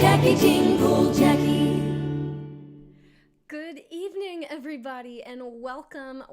Jacqui, Jingle Jacqui. Good evening, everybody, and welcome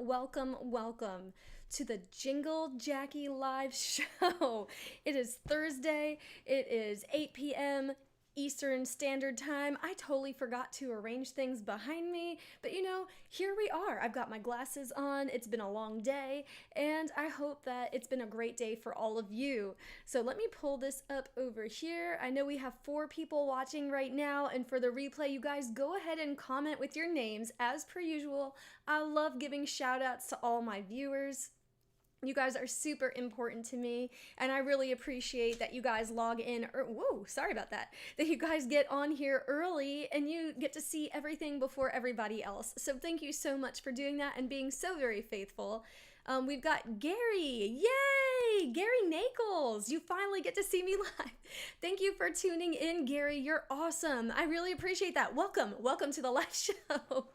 to the Jingle Jacqui Live Show. It is Thursday. It is 8 p.m. Eastern Standard Time. I totally forgot to arrange things behind me, but here we are. I've got my glasses on. It's been a long day, and I hope that it's been a great day for all of you. So let me pull this up over here. I know we have 4 people watching right now, and for the replay, you guys go ahead and comment with your names as per usual. I love giving shout outs to all my viewers. You guys are super important to me, and I really appreciate that you guys log in, that you guys get on here early and you get to see everything before everybody else. So thank you so much for doing that and being so very faithful. We've got Gary. Yay! Gary Nakles. You finally get to see me live. Thank you for tuning in, Gary. You're awesome. I really appreciate that. Welcome to the live show.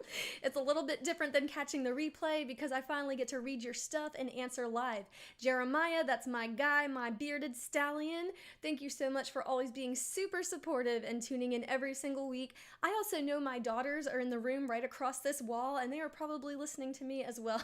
It's a little bit different than catching the replay because I finally get to read your stuff and answer live. Jeremiah, that's my guy, my bearded stallion. Thank you so much for always being super supportive and tuning in every single week. I also know my daughters are in the room right across this wall, and they are probably listening to me as well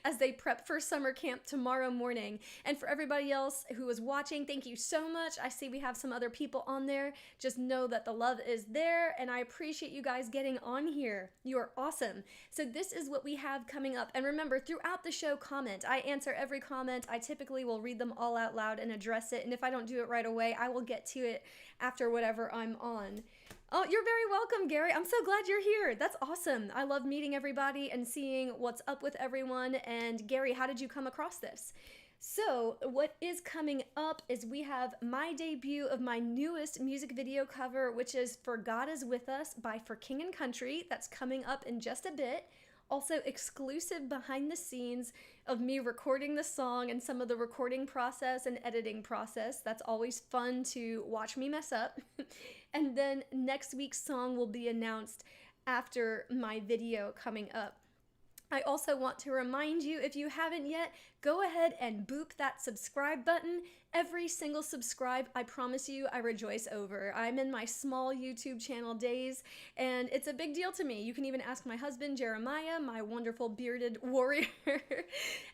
as they prep for summer camp tomorrow morning. And for everybody else who is watching, thank you so much. I see we have some other people on there. Just know that the love is there, and I appreciate you guys getting on here. You are awesome. So this is what we have coming up. And remember, throughout the show, comment. I answer every comment. I typically will read them all out loud and address it. And if I don't do it right away, I will get to it after whatever I'm on. Oh, you're very welcome, Gary. I'm so glad you're here. That's awesome. I love meeting everybody and seeing what's up with everyone. And Gary, how did you come across this? So what is coming up is we have my debut of my newest music video cover, which is For God Is With Us by For King and Country. That's coming up in just a bit. Also exclusive behind the scenes of me recording the song and some of the recording process and editing process. That's always fun to watch me mess up. And then next week's song will be announced after my video coming up. I also want to remind you, if you haven't yet, go ahead and boop that subscribe button. Every single subscribe, I promise you, I rejoice over. I'm in my small YouTube channel days, and it's a big deal to me. You can even ask my husband, Jeremiah, my wonderful bearded warrior.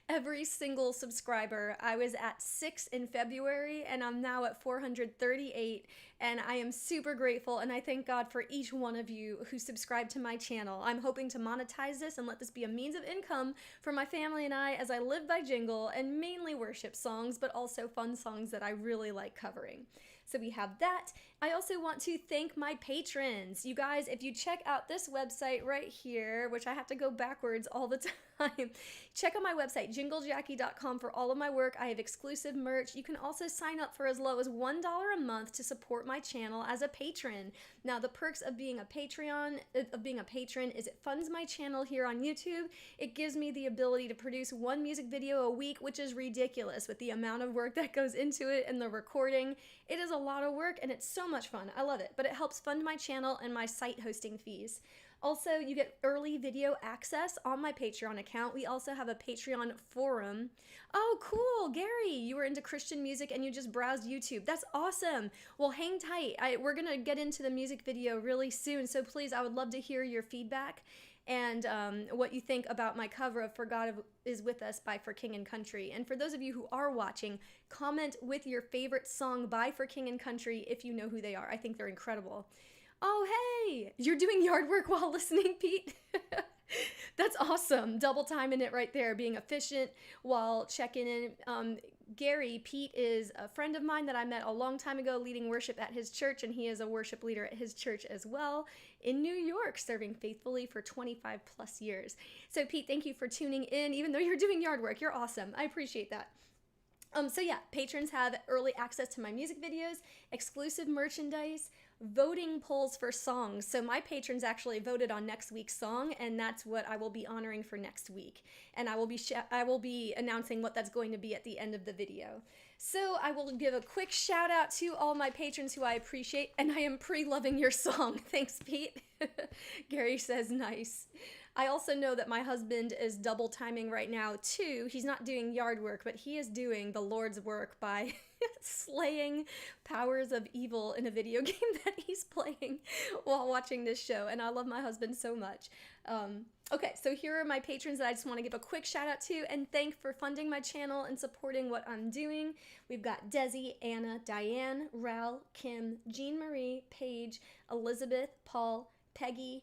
Every single subscriber. I was at 6 in February, and I'm now at 438, and I am super grateful, and I thank God for each one of you who subscribe to my channel. I'm hoping to monetize this and let this be a means of income for my family and I as I live by Jingle, and mainly worship songs, but also fun songs that I really like covering. So we have that. I also want to thank my patrons. You guys, if you check out this website right here, which I have to go backwards all the time, check out my website, JingleJacqui.com, for all of my work. I have exclusive merch. You can also sign up for as low as $1 a month to support my channel as a patron. Now, the perks of being a patron is it funds my channel here on YouTube. It gives me the ability to produce 1 music video a week, which is ridiculous with the amount of work that goes into it and the recording. It is a lot of work, and it's so much fun. I love it, but it helps fund my channel and my site hosting fees. Also, you get early video access on my Patreon account. We also have a Patreon forum. Oh, cool, Gary, you were into Christian music and you just browsed YouTube. That's awesome. Well, hang tight. We're gonna get into the music video really soon, so please, I would love to hear your feedback and what you think about my cover of For God Is With Us by For King and Country. And for those of you who are watching, comment with your favorite song by For King and Country if you know who they are. I think they're incredible. Oh, hey, you're doing yard work while listening, Pete? That's awesome. Double timing it right there, being efficient while checking in. Gary, Pete is a friend of mine that I met a long time ago leading worship at his church, and he is a worship leader at his church as well in New York, serving faithfully for 25 plus years. So Pete, thank you for tuning in, even though you're doing yard work. You're awesome. I appreciate that. So yeah, patrons have early access to my music videos, exclusive merchandise, voting polls for songs. So my patrons actually voted on next week's song, and that's what I will be honoring for next week. And I will be announcing what that's going to be at the end of the video. So I will give a quick shout out to all my patrons who I appreciate, and I am pre-loving your song. Thanks, Pete. Gary says nice. I also know that my husband is double timing right now too. He's not doing yard work, but he is doing the Lord's work by slaying powers of evil in a video game that he's playing while watching this show. And I love my husband so much. Okay, so here are my patrons that I just want to give a quick shout out to and thank for funding my channel and supporting what I'm doing. We've got Desi, Anna, Diane, Ral, Kim, Jean Marie, Paige, Elizabeth, Paul, Peggy,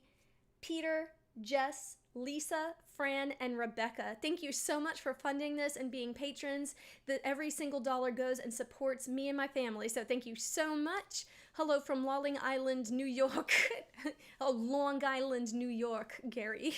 Peter, Jess, Lisa, Fran, and Rebecca. Thank you so much for funding this and being patrons. That every single dollar goes and supports me and my family, so thank you so much. Hello from Long Island, New York. Oh, Long Island, New York, Gary.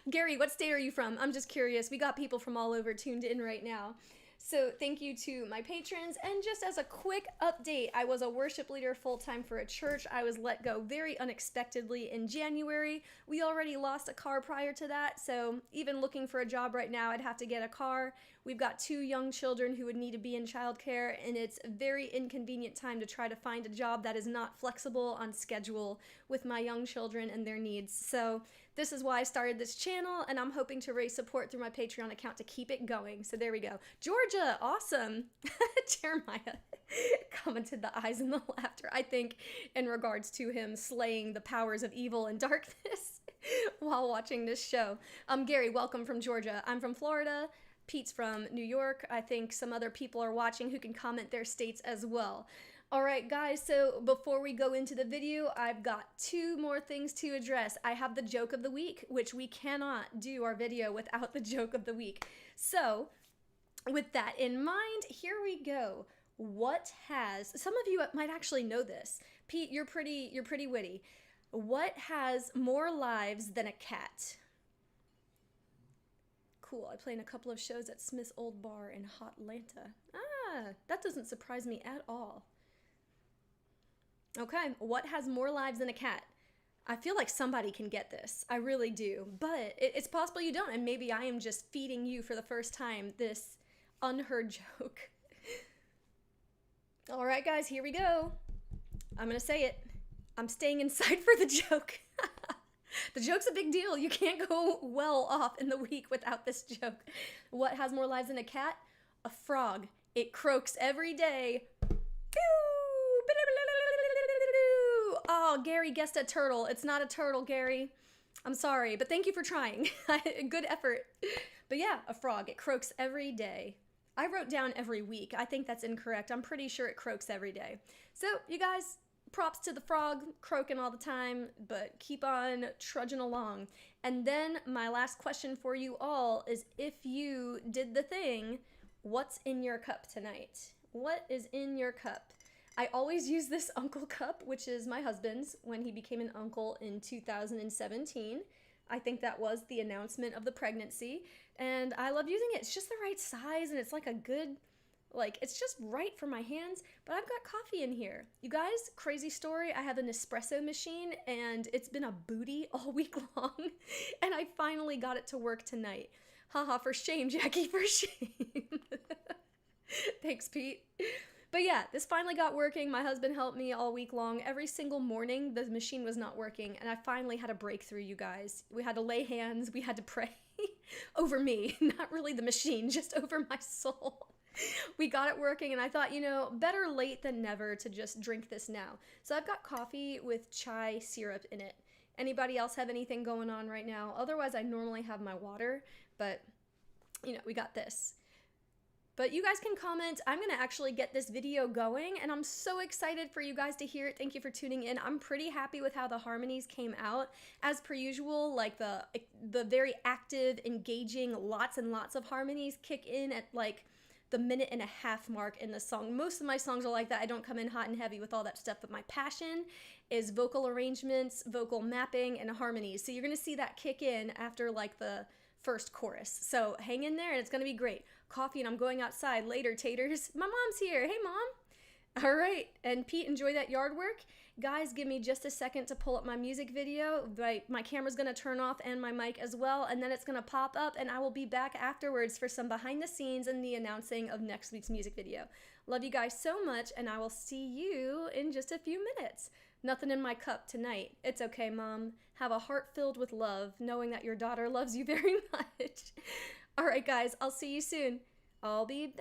Gary, what state are you from? I'm just curious. We got people from all over tuned in right now. So thank you to my patrons, and just as a quick update, I was a worship leader full-time for a church. I was let go very unexpectedly in January. We already lost a car prior to that, so even looking for a job right now, I'd have to get a car. We've got 2 young children who would need to be in childcare, and it's a very inconvenient time to try to find a job that is not flexible on schedule with my young children and their needs. So this is why I started this channel, and I'm hoping to raise support through my Patreon account to keep it going. So there we go. Georgia, awesome. Jeremiah commented the eyes and the laughter, I think, in regards to him slaying the powers of evil and darkness while watching this show. Gary, welcome from Georgia. I'm from Florida. Pete's from New York. I think some other people are watching who can comment their states as well. All right, guys, so before we go into the video, I've got 2 more things to address. I have the joke of the week, which we cannot do our video without the joke of the week. So with that in mind, here we go. What has, some of you might actually know this. Pete, you're pretty witty. What has more lives than a cat? Cool, I play in a couple of shows at Smith's Old Bar in Hotlanta. Ah, that doesn't surprise me at all. Okay, what has more lives than a cat? I feel like somebody can get this. I really do. But it's possible you don't, and maybe I am just feeding you for the first time this unheard joke. All right, guys, here we go. I'm going to say it. I'm staying inside for the joke. The joke's a big deal. You can't go well off in the week without this joke. What has more lives than a cat? A frog. It croaks every day. Oh, Gary guessed a turtle. It's not a turtle, Gary. I'm sorry, but thank you for trying. Good effort. But yeah, a frog. It croaks every day. I wrote down every week. I think that's incorrect. I'm pretty sure it croaks every day. So, you guys, props to the frog, croaking all the time, but keep on trudging along. And then my last question for you all is, if you did the thing, what's in your cup tonight? What is in your cup? I always use this uncle cup, which is my husband's, when he became an uncle in 2017. I think that was the announcement of the pregnancy, and I love using it. It's just the right size, and it's like a good, like, it's just right for my hands, but I've got coffee in here. You guys, crazy story, I have an espresso machine, and it's been a booty all week long, and I finally got it to work tonight. Haha, for shame, Jacqui, for shame. Thanks, Pete. But yeah, this finally got working. My husband helped me all week long. Every single morning, the machine was not working, and I finally had a breakthrough, you guys. We had to lay hands. We had to pray over me. Not really the machine, just over my soul. We got it working, and I thought, you know, better late than never to just drink this now. So I've got coffee with chai syrup in it. Anybody else have anything going on right now? Otherwise, I normally have my water, but, you know, we got this. But you guys can comment. I'm going to actually get this video going, and I'm so excited for you guys to hear it. Thank you for tuning in. I'm pretty happy with how the harmonies came out. As per usual, like the very active, engaging, lots and lots of harmonies kick in at like the 1.5-minute mark in the song. Most of my songs are like that. I don't come in hot and heavy with all that stuff, but my passion is vocal arrangements, vocal mapping, and harmonies. So you're going to see that kick in after like the first chorus. So hang in there, and it's going to be great. Coffee, and I'm going outside later, taters. My mom's here. Hey, Mom. All right. And Pete, enjoy that yard work. Guys, give me just a second to pull up my music video. My camera's going to turn off and my mic as well, and then it's going to pop up, and I will be back afterwards for some behind the scenes and the announcing of next week's music video. Love you guys so much, and I will see you in just a few minutes. Nothing in my cup tonight. It's okay, Mom. Have a heart filled with love, knowing that your daughter loves you very much. All right, guys, I'll see you soon. I'll be back.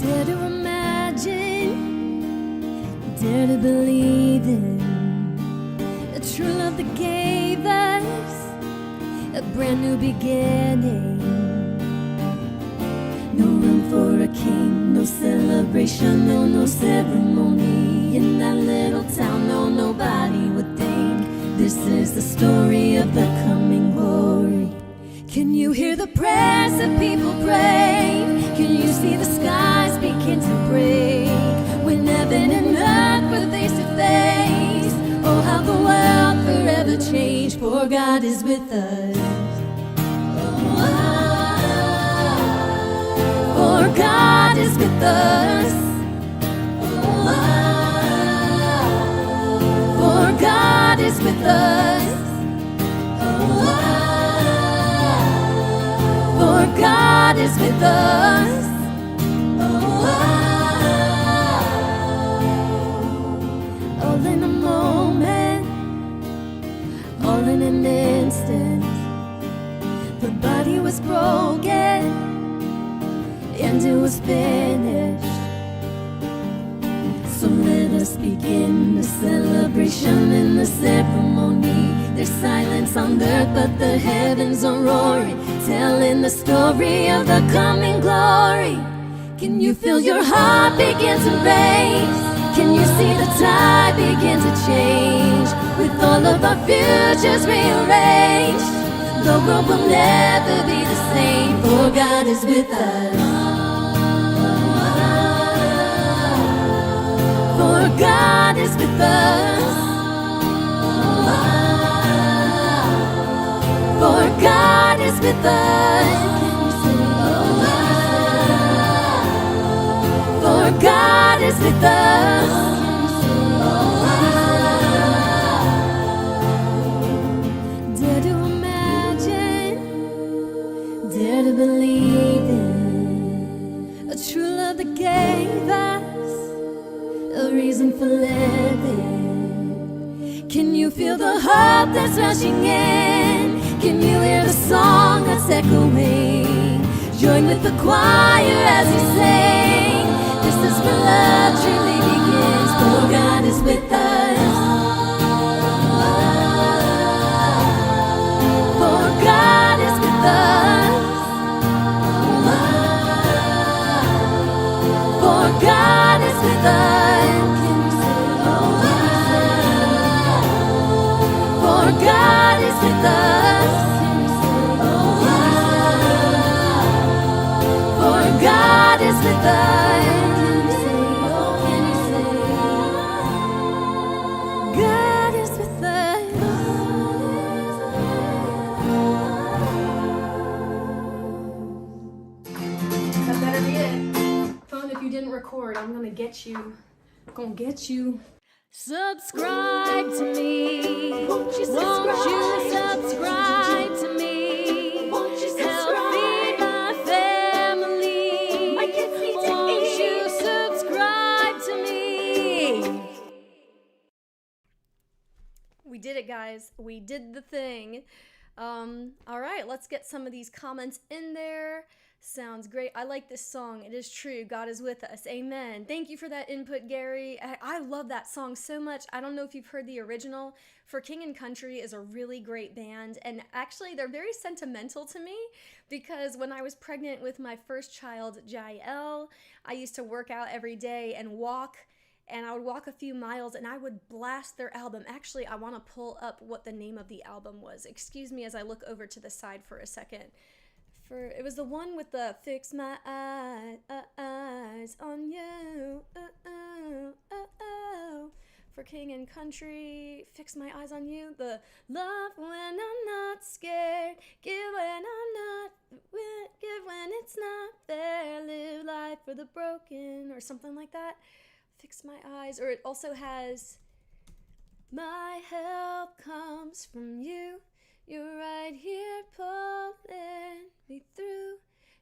Dare to imagine, dare to believe in a true love that gave us a brand new beginning. No room for a king, no celebration, no ceremony. In that little town, no, nobody would think this is the story of the coming glory. Can you hear the prayers of people pray? Can you see the skies begin to break? When heaven and earth were face to face, oh how the world forever changed. For God is with us. For God is with us. For God is with us. For God is with us. All in a moment, all in an instant, the body was broken and it was finished. So let us begin the celebration and the ceremony. There's silence on earth, but the heavens are roaring, telling the story of the coming glory. Can you feel your heart begin to race? Can you see the tide begin to change? With all of our futures rearranged, the world will never be the same. For God is with us. For God is with us. For God is with us. For God is with us. Dare to imagine, dare to believe in a true love that gave us a reason for living. Can you feel the hope that's rushing in? Can you hear the song that's echoing? Join with the choir as we sing. This is where love truly begins. For God is with us. For God is with us. For God is with us. For God is with us. For God is with us. God is with us. That better be it. Phone, if you didn't record, I'm gonna get you. Gonna get you. Subscribe to me. Won't you subscribe to me? Won't you subscribe? Help feed my family. My kids need to eat. Won't you subscribe to me? We did it, guys. We did the thing. All right, let's get some of these comments in there. Sounds great. I like this song. It is true. God is with us. Amen. Thank you for that input, Gary. I love that song so much. I don't know if you've heard the original. For King and Country is a really great band, and actually they're very sentimental to me because when I was pregnant with my first child, Jael, I used to work out every day and walk, and I would walk a few miles and I would blast their album. Actually, I want to pull up what the name of the album was. Excuse me as I look over to the side for a second. It was the one with the fix my eyes on you. For King and Country, fix my eyes on you. The love when I'm not scared, give when I'm not, give when it's not there. for the broken, or something like that. Fix my eyes. Or it also has, my help comes from you. You're right here pulling me through.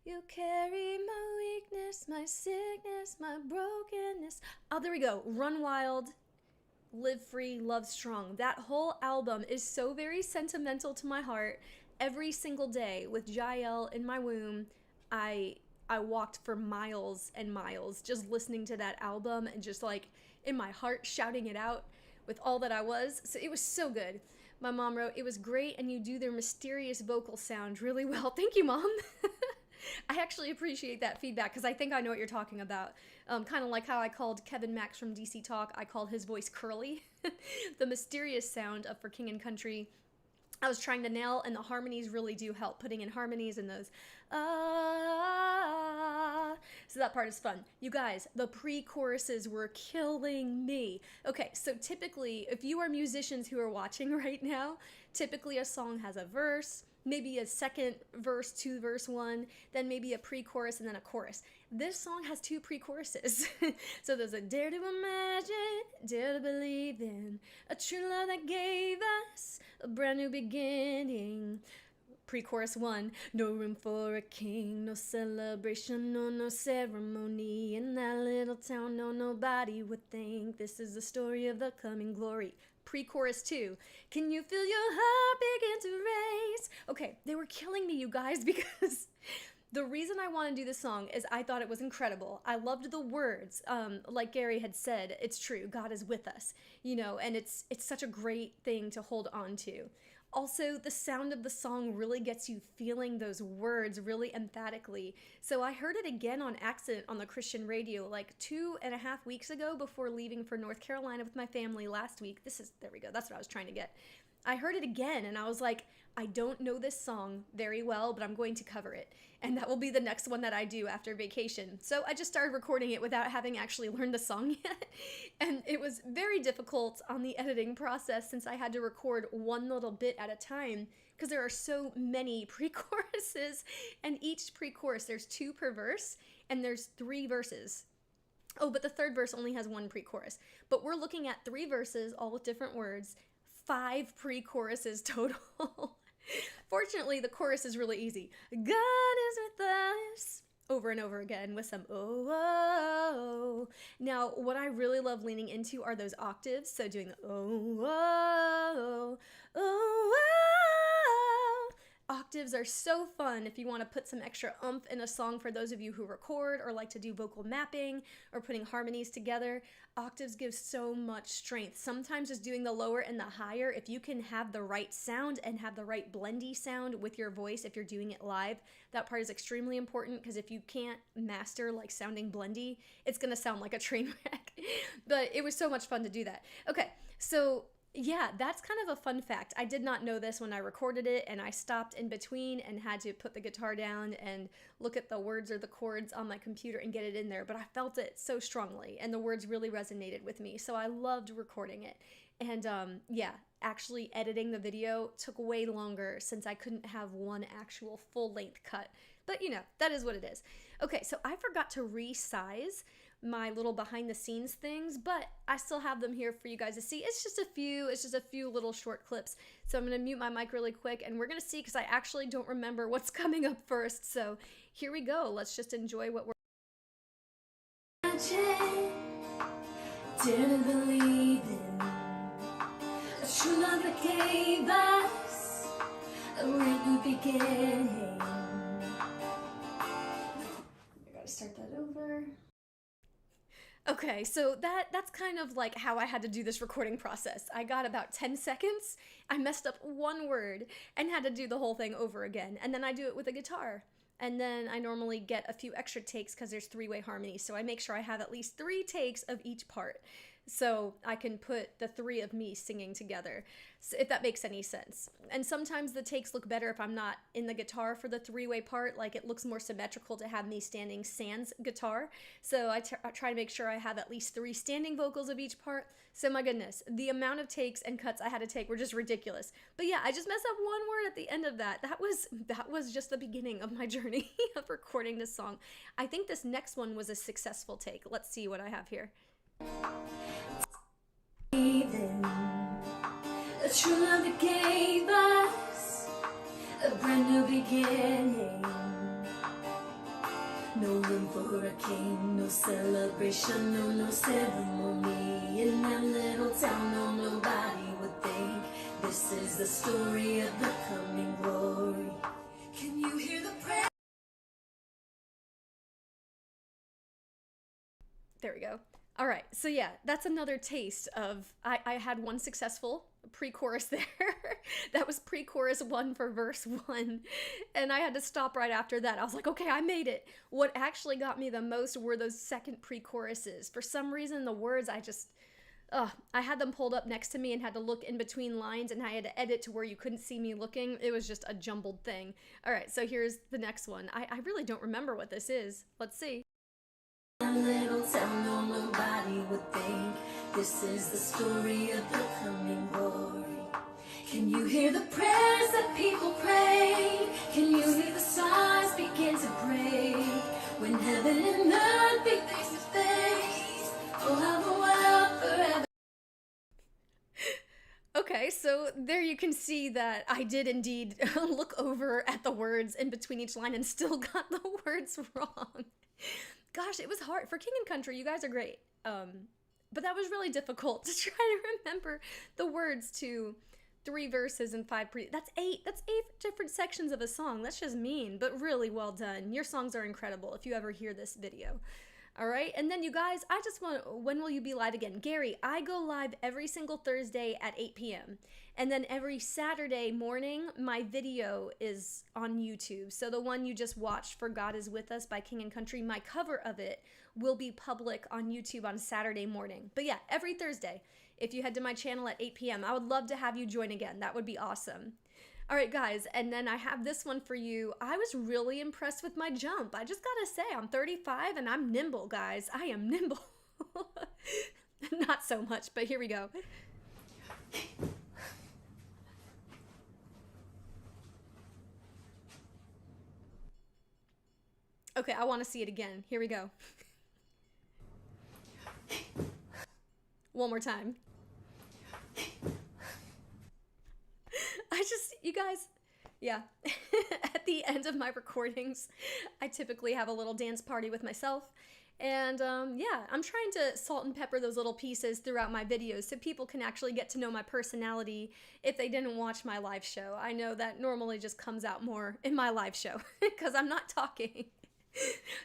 You carry my weakness, my sickness, my brokenness. Oh, there we go. Run Wild, Live Free, Love Strong. That whole album is so very sentimental to my heart. Every single day with Jael in my womb, I walked for miles and miles just listening to that album and just like in my heart shouting it out with all that I was. So it was so good. My mom wrote, "It was great and you do their mysterious vocal sound really well." Thank you, Mom. I actually appreciate that feedback because I think I know what you're talking about. Kind of like how I called Kevin Max from DC Talk, I called his voice curly. The mysterious sound of For King and Country I was trying to nail, and the harmonies really do help, putting in harmonies in those so that part is fun. You guys, the pre-choruses were killing me. Okay, so typically, if you are musicians who are watching right now, typically a song has a verse, maybe a second verse, two verse one, then maybe a pre-chorus and then a chorus. This song has two pre-choruses. So there's a dare to imagine, dare to believe in, a true love that gave us a brand new beginning. Pre-chorus one, no room for a king, no celebration, no ceremony. In that little town, nobody would think this is the story of the coming glory. Pre-chorus two, can you feel your heart begin to race? Okay, they were killing me, you guys, because the reason I want to do this song is I thought it was incredible. I loved the words. Like Gary had said, it's true. God is with us, you know, and it's such a great thing to hold on to. Also, the sound of the song really gets you feeling those words really emphatically. So I heard it again on accident on the Christian radio like 2.5 weeks ago before leaving for North Carolina with my family last week. There we go. That's what I was trying to get. I heard it again and I was like, I don't know this song very well, but I'm going to cover it. And that will be the next one that I do after vacation. So I just started recording it without having actually learned the song yet. And it was very difficult on the editing process since I had to record one little bit at a time because there are so many pre-choruses. And each pre-chorus, there's 2 per verse and there's 3 verses. Oh, but the third verse only has 1 pre-chorus. But we're looking at 3 verses, all with different words, 5 pre-choruses total. Fortunately, the chorus is really easy. God is with us. Over and over again with some oh, oh. Now, what I really love leaning into are those octaves. So doing the oh, oh, oh, oh. Octaves are so fun if you want to put some extra oomph in a song for those of you who record or like to do vocal mapping or putting harmonies together. Octaves give so much strength. Sometimes just doing the lower and the higher, if you can have the right sound and have the right blendy sound with your voice if you're doing it live, that part is extremely important because if you can't master like sounding blendy, it's going to sound like a train wreck. But it was so much fun to do that. Okay, so yeah, that's kind of a fun fact. I did not know this when I recorded it, and I stopped in between and had to put the guitar down and look at the words or the chords on my computer and get it in there, but I felt it so strongly, and the words really resonated with me, so I loved recording it. And yeah, actually editing the video took way longer since I couldn't have one actual full-length cut, but you know, that is what it is. Okay, so I forgot to resize my little behind the scenes things, but I still have them here for you guys to see. It's just a few little short clips. So I'm gonna mute my mic really quick and we're gonna see because I actually don't remember what's coming up first. So here we go. Let's just enjoy what we're Didn't believe in a true love that gave us a brand new beginning. I gotta start that over. Okay, so that's kind of like how I had to do this recording process. I got about 10 seconds, I messed up one word, and had to do the whole thing over again. And then I do it with a guitar. And then I normally get a few extra takes because there's 3-way harmony, so I make sure I have at least 3 takes of each part. so I can put the three of me singing together, so if that makes any sense. And sometimes the takes look better if I'm not in the guitar for the three-way part, like it looks more symmetrical to have me standing sans guitar. So I try to make sure I have at least 3 standing vocals of each part. So my goodness, the amount of takes and cuts I had to take were just ridiculous. But yeah, I just messed up one word at the end of that. That was just the beginning of my journey of recording this song. I think this next one was a successful take. Let's see what I have here. Even a true love that gave us a brand new beginning. No room for a king, no celebration, no ceremony. In that little town, no, nobody would think this is the story of the coming glory. Can you hear the prayer? There we go. All right, so yeah, that's another taste of, I had one successful pre-chorus there. That was pre-chorus 1 for verse 1, and I had to stop right after that. I was like, okay, I made it. What actually got me the most were those second pre-choruses. For some reason, the words, I had them pulled up next to me and had to look in between lines, and I had to edit to where you couldn't see me looking. It was just a jumbled thing. All right, so here's the next one. I really don't remember what this is. Let's see. Little town, no, nobody would think this is the story of the coming glory. Can you hear the prayers that people pray? Can you hear the stars begin to break? When heaven and earth be face to face, oh, how the world forever. Okay, so there you can see that I did indeed look over at the words in between each line and still got the words wrong. Gosh, it was hard. For King and Country, you guys are great. But that was really difficult to try to remember the words to 3 verses and 5 That's 8. That's 8 different sections of a song. That's just mean, but really well done. Your songs are incredible if you ever hear this video. All right, and then you guys, I just want, when will you be live again? Gary, I go live every single Thursday at 8 p.m. And then every Saturday morning, my video is on YouTube. So the one you just watched for God Is With Us by King and Country, my cover of it will be public on YouTube on Saturday morning. But yeah, every Thursday, if you head to my channel at 8 p.m., I would love to have you join again. That would be awesome. All right, guys, and then I have this one for you. I was really impressed with my jump. I just gotta say, I'm 35 and I'm nimble, guys. I am nimble. Not so much, but here we go. Okay, I want to see it again. Here we go. One more time. You guys, yeah. At the end of my recordings, I typically have a little dance party with myself. And yeah, I'm trying to salt and pepper those little pieces throughout my videos so people can actually get to know my personality if they didn't watch my live show. I know that normally just comes out more in my live show because I'm not talking.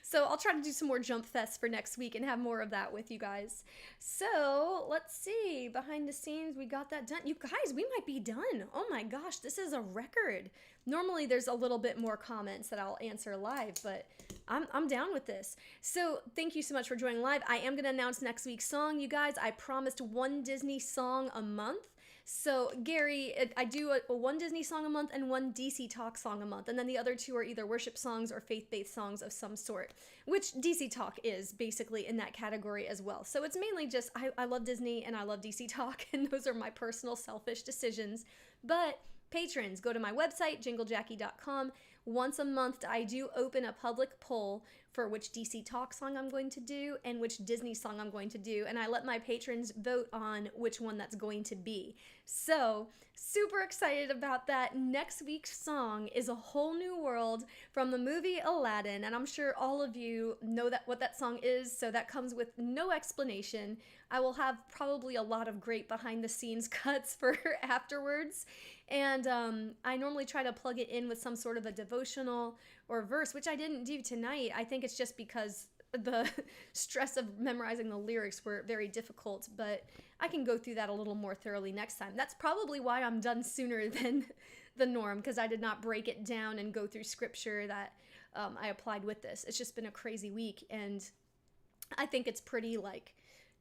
So I'll try to do some more jump fests for next week and have more of that with you guys. So let's see, behind the scenes, we got that done. You guys, we might be done. Oh my gosh, this is a record. Normally there's a little bit more comments that I'll answer live, but I'm down with this. So thank you so much for joining live. I am gonna announce next week's song. You guys, I promised 1 Disney song a month. So Gary, I do a 1 Disney song a month and 1 DC Talk song a month, and then the other 2 are either worship songs or faith-based songs of some sort, which DC Talk is basically in that category as well. So it's mainly just, I love Disney and I love DC Talk, and those are my personal selfish decisions. But patrons, go to my website, JingleJacqui.com. Once a month, I do open a public poll for which DC Talk song I'm going to do and which Disney song I'm going to do, and I let my patrons vote on which one that's going to be. So, super excited about that. Next week's song is A Whole New World from the movie Aladdin, and I'm sure all of you know what that song is, so that comes with no explanation. I will have probably a lot of great behind-the-scenes cuts for afterwards, and I normally try to plug it in with some sort of a devotional or verse, which I didn't do tonight. I think it's just because the stress of memorizing the lyrics were very difficult, but I can go through that a little more thoroughly next time. That's probably why I'm done sooner than the norm, because I did not break it down and go through scripture that I applied with this. It's just been a crazy week, and I think it's pretty, like,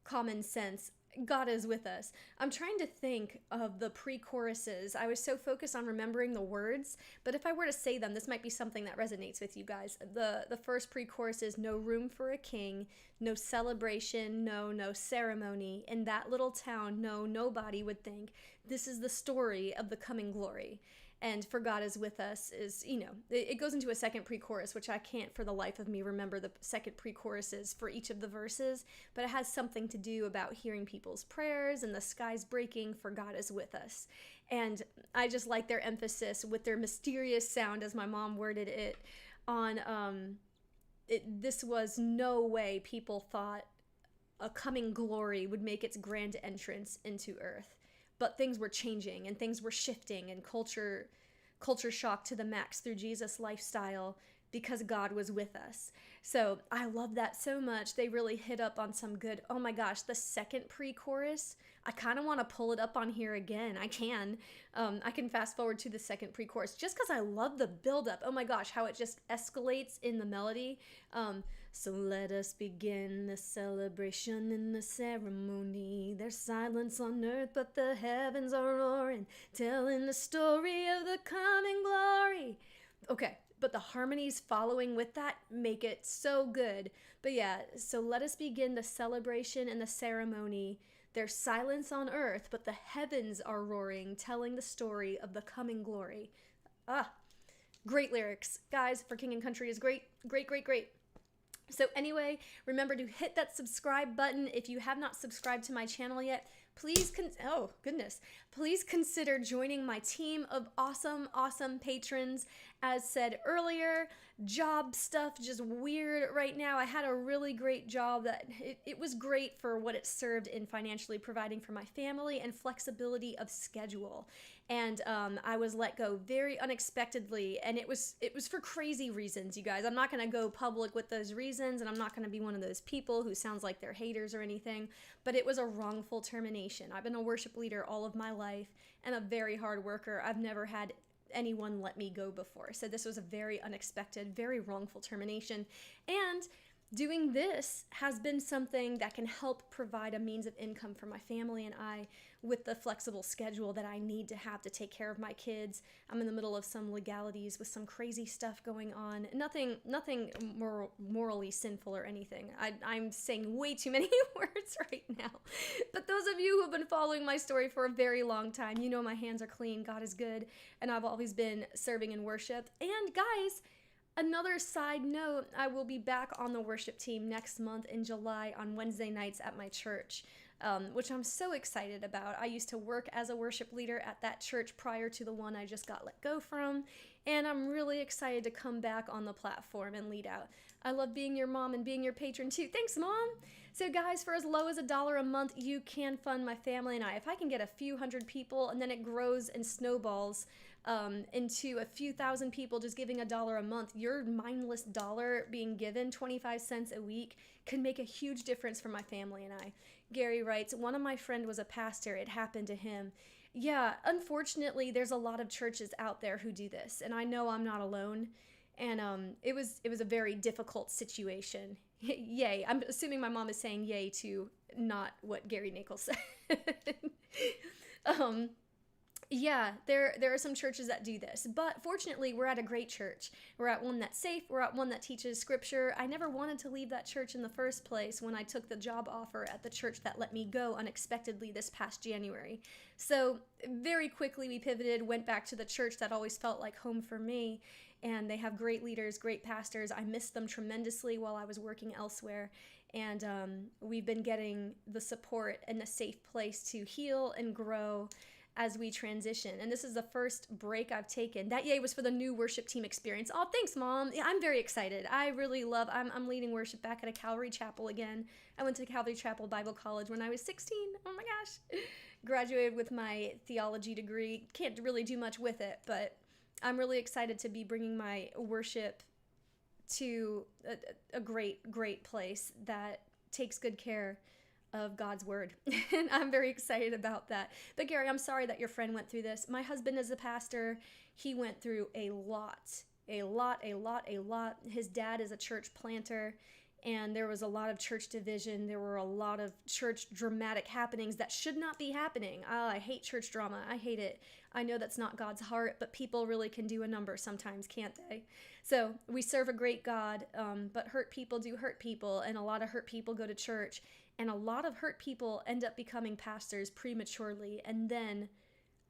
common sense. God is with us. I'm trying to think of the pre-choruses. I was so focused on remembering the words, but if I were to say them, this might be something that resonates with you guys. The first pre-chorus is no room for a king, no celebration, no ceremony. In that little town, nobody would think this is the story of the coming glory. And for God is with us is, it goes into a second pre-chorus, which I can't for the life of me remember the second pre-choruses for each of the verses, but it has something to do about hearing people's prayers and the skies breaking, for God is with us. And I just like their emphasis with their mysterious sound, as my mom worded it, on this was no way people thought a coming glory would make its grand entrance into earth. But things were changing and things were shifting, and culture shock to the max through Jesus' lifestyle because God was with us. So I love that so much. They really hit up on some good, oh my gosh, the second pre-chorus, I kind of want to pull it up on here again. I can fast forward to the second pre-chorus just because I love the buildup. Oh my gosh, how it just escalates in the melody. So let us begin the celebration and the ceremony. There's silence on earth, but the heavens are roaring, telling the story of the coming glory. Okay, but the harmonies following with that make it so good. But yeah, so let us begin the celebration and the ceremony. There's silence on earth, but the heavens are roaring, telling the story of the coming glory. Great lyrics. Guys, For King and Country is great, great, great, great. So anyway, remember to hit that subscribe button. If you have not subscribed to my channel yet, please consider joining my team of awesome patrons. As said earlier, job stuff just weird right now. I had a really great job that it was great for what it served in financially providing for my family and flexibility of schedule. And I was let go very unexpectedly, and it was for crazy reasons, you guys. I'm not going to go public with those reasons, and I'm not going to be one of those people who sounds like they're haters or anything, but it was a wrongful termination. I've been a worship leader all of my life and a very hard worker. I've never had anyone let me go before. So this was a very unexpected, very wrongful termination. And doing this has been something that can help provide a means of income for my family and I with the flexible schedule that I need to have to take care of my kids. I'm in the middle of some legalities with some crazy stuff going on. Nothing morally sinful or anything. I'm saying way too many words right now. But those of you who have been following my story for a very long time, you know my hands are clean, God is good, and I've always been serving in worship. And guys, another side note, I will be back on the worship team next month in July on Wednesday nights at my church, which I'm so excited about. I used to work as a worship leader at that church prior to the one I just got let go from, and I'm really excited to come back on the platform and lead out. I love being your mom and being your patron too. Thanks, Mom! So guys, for as low as $1 a month, you can fund my family and I. If I can get a few hundred people and then it grows and snowballs into a few thousand people just giving $1 a month, your mindless dollar being given 25 cents a week can make a huge difference for my family and I. Gary writes, one of my friend was a pastor. It happened to him. Yeah, unfortunately, there's a lot of churches out there who do this, and I know I'm not alone. And it was a very difficult situation. Yay. I'm assuming my mom is saying yay to not what Gary Nichols said. Yeah, there are some churches that do this, but fortunately we're at a great church. We're at one that's safe. We're at one that teaches scripture. I never wanted to leave that church in the first place when I took the job offer at the church that let me go unexpectedly this past January. So very quickly we pivoted, went back to the church that always felt like home for me, and they have great leaders, great pastors. I missed them tremendously while I was working elsewhere. And we've been getting the support and a safe place to heal and grow as we transition. And this is the first break I've taken. That yay was for the new worship team experience. Oh, thanks, Mom. Yeah, I'm very excited. I really love, I'm leading worship back at a Calvary Chapel again. I went to Calvary Chapel Bible College when I was 16. Oh my gosh. Graduated with my theology degree. Can't really do much with it, but I'm really excited to be bringing my worship to a great place that takes good care of God's word. And I'm very excited about that. But Gary, I'm sorry that your friend went through this. My husband is a pastor. He went through a lot. His dad is a church planter, and there was a lot of church division. There were a lot of church dramatic happenings that should not be happening. Oh, I hate church drama. I hate it. I know that's not God's heart, but people really can do a number sometimes, can't they? So we serve a great God, but hurt people do hurt people, and a lot of hurt people go to church, and a lot of hurt people end up becoming pastors prematurely, and then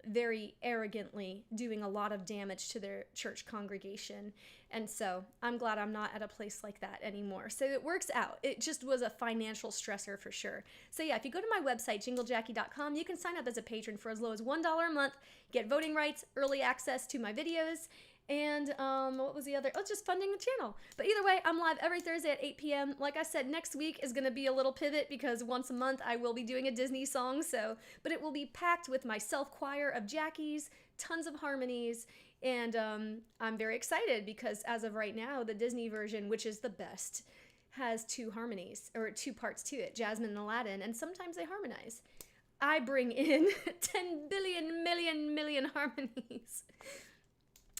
very arrogantly doing a lot of damage to their church congregation. And so I'm glad I'm not at a place like that anymore. So it works out. It just was a financial stressor for sure. So yeah, if you go to my website, JingleJacqui.com, you can sign up as a patron for as low as $1 a month, get voting rights, early access to my videos, and what was the other? Oh, just funding the channel. But either way, I'm live every Thursday at 8 p.m. Like I said, next week is going to be a little pivot because once a month I will be doing a Disney song. But it will be packed with my self-choir of Jacqui's, tons of harmonies, and I'm very excited because as of right now, the Disney version, which is the best, has 2 harmonies, or 2 parts to it, Jasmine and Aladdin, and sometimes they harmonize. I bring in 10 billion million harmonies.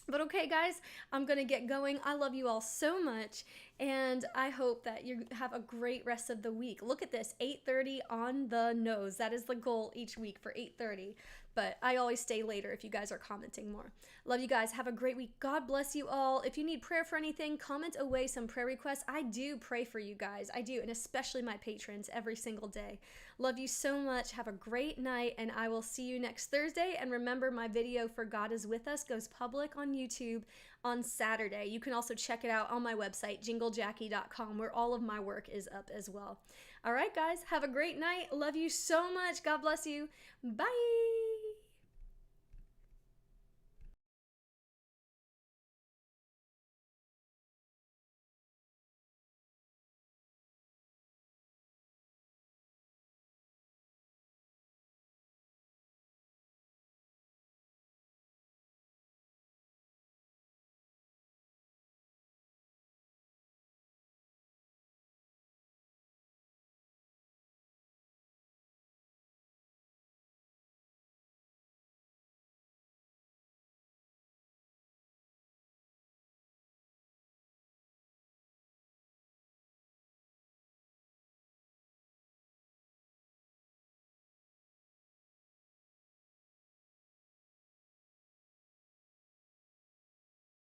But okay, guys, I'm going to get going. I love you all so much, and I hope that you have a great rest of the week. Look at this, 8:30 on the nose. That is the goal each week for 8:30, but I always stay later if you guys are commenting more. Love you guys. Have a great week. God bless you all. If you need prayer for anything, comment away some prayer requests. I do pray for you guys. I do, and especially my patrons every single day. Love you so much. Have a great night, and I will see you next Thursday. And remember, my video for God is With Us goes public on YouTube on Saturday. You can also check it out on my website, JingleJacqui.com, where all of my work is up as well. All right, guys, have a great night. Love you so much. God bless you. Bye.